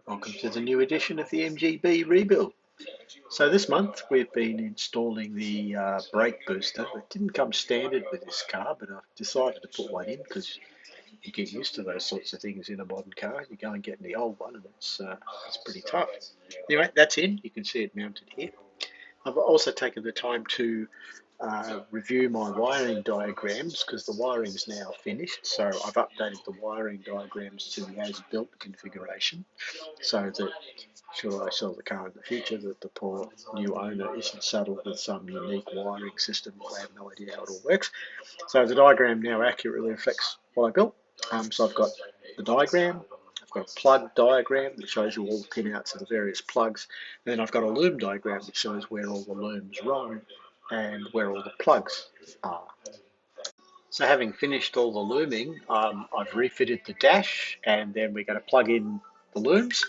Welcome to the new edition of the MGB rebuild. So this month we've been installing the brake booster. It didn't come standard with this car, but I've decided to put one in because you get used to those sorts of things in a modern car. You go and get in the old one and it's pretty tough. Anyway, that's in. You can see it mounted here. I've also taken the time to review my wiring diagrams because the wiring's now finished. So I've updated the wiring diagrams to the as-built configuration so that should I sell the car in the future, that the poor new owner isn't saddled with some unique wiring system that they have no idea how it all works. So the diagram now accurately reflects what I built. So I've got the diagram, I've got a plug diagram that shows you all the pinouts of the various plugs, and then I've got a loom diagram that shows where all the looms run and where all the plugs are. So having finished all the looming, I've refitted the dash, and then we're going to plug in the looms.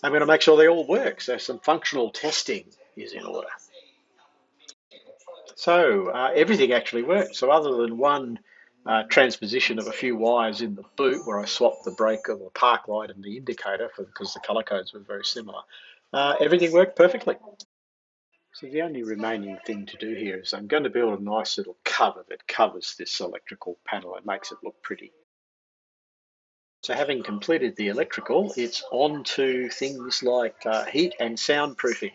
I'm going to make sure they all work, so some functional testing is in order. So everything actually worked. So other than one transposition of a few wires in the boot where I swapped the brake or the park light and the indicator because the colour codes were very similar, everything worked perfectly. So the only remaining thing to do here is I'm going to build a nice little cover that covers this electrical panel. It makes it look pretty. So having completed the electrical, it's on to things like heat and soundproofing.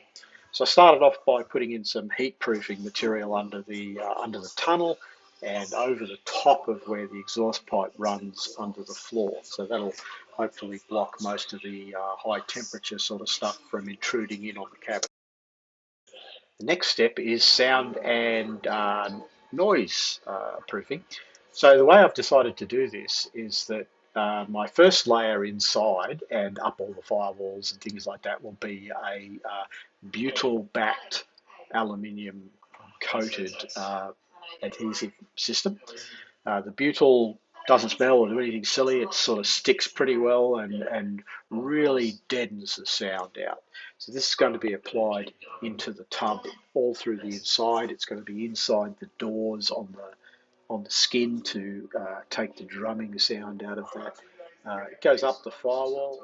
So I started off by putting in some heat proofing material under the tunnel and over the top of where the exhaust pipe runs under the floor. So that'll hopefully block most of the high temperature sort of stuff from intruding in on the cabin. The next step is sound and noise proofing. So the way I've decided to do this is that my first layer inside and up all the firewalls and things like that will be a butyl-backed aluminium coated adhesive system. The butyl doesn't smell or do anything silly. It sort of sticks pretty well and really deadens the sound out. So this is going to be applied into the tub all through the inside. It's going to be inside the doors on the skin to take the drumming sound out of that. It goes up the firewall,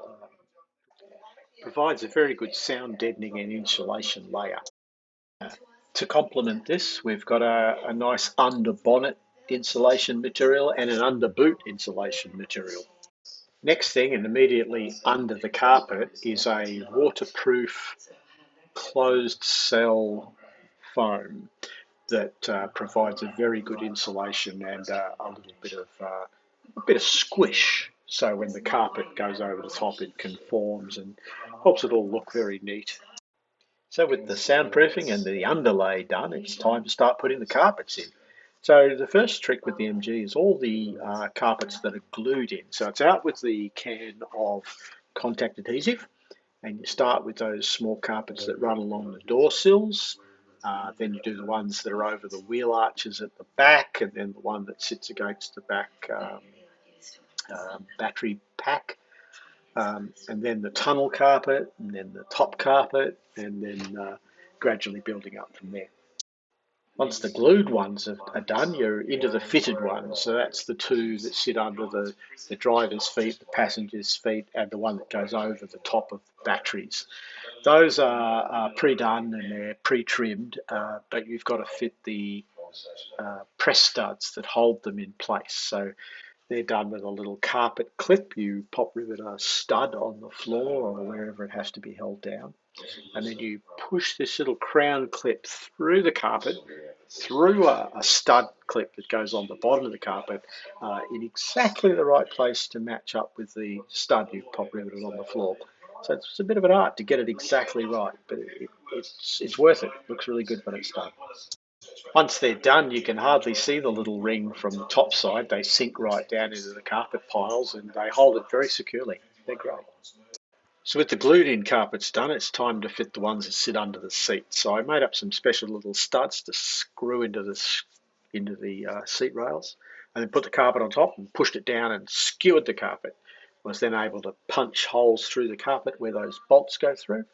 provides a very good sound deadening and insulation layer. To complement this, we've got a nice under bonnet insulation material and an under boot insulation material. Next thing, and immediately under the carpet, is a waterproof closed cell foam that provides a very good insulation and a bit of squish. So when the carpet goes over the top, it conforms and helps it all look very neat. So with the soundproofing and the underlay done, it's time to start putting the carpets in. So the first trick with the MG is all the carpets that are glued in. So it's out with the can of contact adhesive, and you start with those small carpets that run along the door sills. Then you do the ones that are over the wheel arches at the back, and then the one that sits against the back battery pack. And then the tunnel carpet, and then the top carpet, and then gradually building up from there. Once the glued ones are done, you're into the fitted ones. So that's the two that sit under the driver's feet, the passenger's feet, and the one that goes over the top of the batteries. Those are pre-done and they're pre-trimmed, but you've got to fit the press studs that hold them in place. So they're done with a little carpet clip. You pop rivet a stud on the floor or wherever it has to be held down. And then you push this little crown clip through the carpet, through a stud clip that goes on the bottom of the carpet in exactly the right place to match up with the stud you've pop riveted on the floor. So it's a bit of an art to get it exactly right, but it's worth it. It looks really good when it's done. Once they're done, you can hardly see the little ring from the top side. They sink right down into the carpet piles and they hold it very securely. They're great. So with the glued-in carpets done, it's time to fit the ones that sit under the seat. So I made up some special little studs to screw into the seat rails, and then put the carpet on top and pushed it down and skewered the carpet. I was then able to punch holes through the carpet where those bolts go through,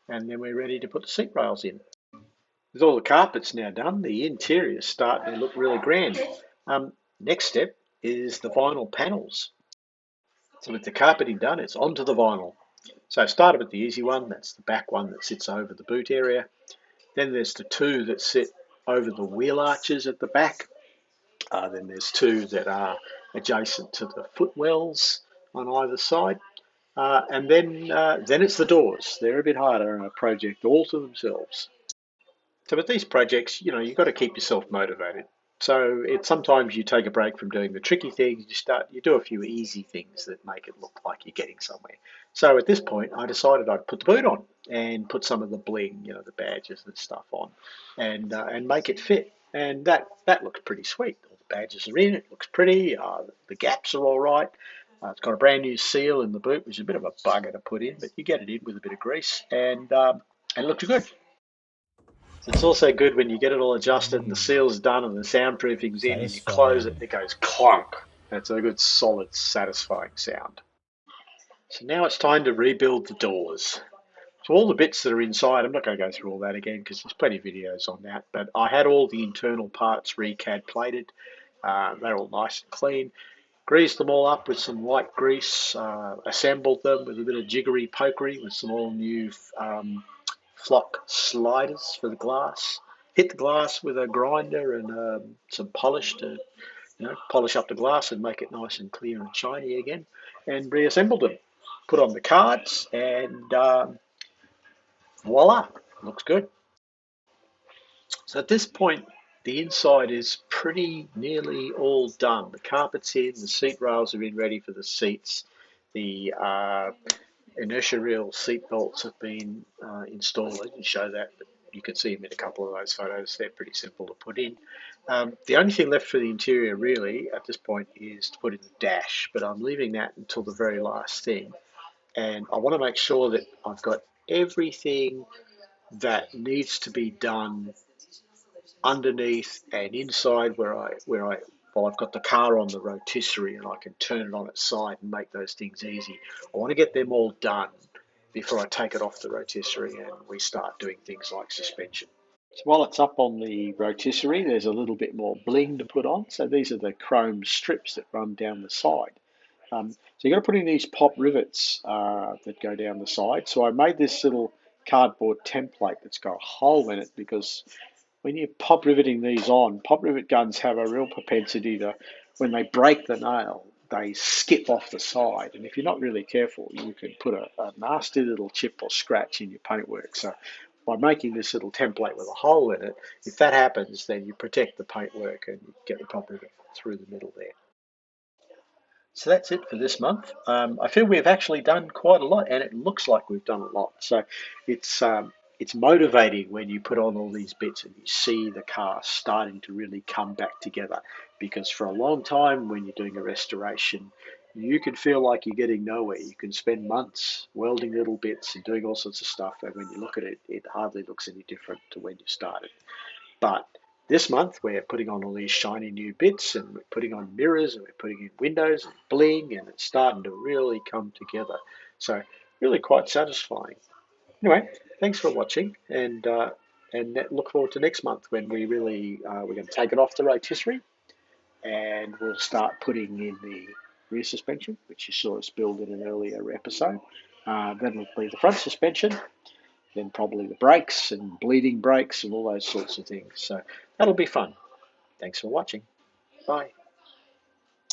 and then we're ready to put the seat rails in. With all the carpets now done, the interior is starting to look really grand. Next step is the vinyl panels. So with the carpeting done, it's onto the vinyl. So I started with the easy one, that's the back one that sits over the boot area. Then there's the two that sit over the wheel arches at the back. Then there's two that are adjacent to the footwells on either side. And then it's the doors. They're a bit harder and a project all to themselves. So with these projects, you've got to keep yourself motivated. So it's sometimes you take a break from doing the tricky things, you do a few easy things that make it look like you're getting somewhere. So at this point, I decided I'd put the boot on and put some of the bling, the badges and stuff on, and make it fit. And that looks pretty sweet. All the badges are in. It looks pretty. The gaps are all right. It's got a brand new seal in the boot, which is a bit of a bugger to put in, but you get it in with a bit of grease, and it looks good. It's also good when you get it all adjusted and the seal's done and the soundproofing's in and you close it Satisfying. and it goes clunk. It's a good, solid, satisfying sound. So now it's time to rebuild the doors. So all the bits that are inside, I'm not going to go through all that again because there's plenty of videos on that, but I had all the internal parts recad plated. They're all nice and clean. Greased them all up with some white grease, assembled them with a bit of jiggery pokery with some all new flock sliders for the glass. Hit the glass with a grinder and some polish to polish up the glass and make it nice and clear and shiny again. And reassembled them. Put on the cards and voila, looks good. So at this point, the inside is pretty nearly all done. The carpet's in, the seat rails are in ready for the seats. The inertia reel seat belts have been installed. I didn't show that, but you can see them in a couple of those photos. They're pretty simple to put in. The only thing left for the interior really at this point is to put in the dash, but I'm leaving that until the very last thing. And I want to make sure that I've got everything that needs to be done underneath and inside where I well, I've got the car on the rotisserie and I can turn it on its side and make those things easy. I want to get them all done before I take it off the rotisserie and we start doing things like suspension. So while it's up on the rotisserie, there's a little bit more bling to put on. So these are the chrome strips that run down the side. So you've got to put in these pop rivets that go down the side. So I made this little cardboard template that's got a hole in it because when you're pop riveting these on, pop rivet guns have a real propensity to, when they break the nail, they skip off the side. And if you're not really careful, you can put a nasty little chip or scratch in your paintwork. So by making this little template with a hole in it, if that happens, then you protect the paintwork and you get the pop rivet through the middle there. So that's it for this month. I feel we've actually done quite a lot, and it looks like we've done a lot. So it's motivating when you put on all these bits and you see the car starting to really come back together. Because for a long time, when you're doing a restoration, you can feel like you're getting nowhere. You can spend months welding little bits and doing all sorts of stuff, and when you look at it, it hardly looks any different to when you started. But this month we're putting on all these shiny new bits and we're putting on mirrors and we're putting in windows and bling and it's starting to really come together. So really quite satisfying. Anyway, thanks for watching and look forward to next month when we're going to take it off the rotisserie and we'll start putting in the rear suspension, which you saw us build in an earlier episode. Then will be the front suspension, then probably the brakes and bleeding brakes and all those sorts of things. So that'll be fun. Thanks for watching. Bye.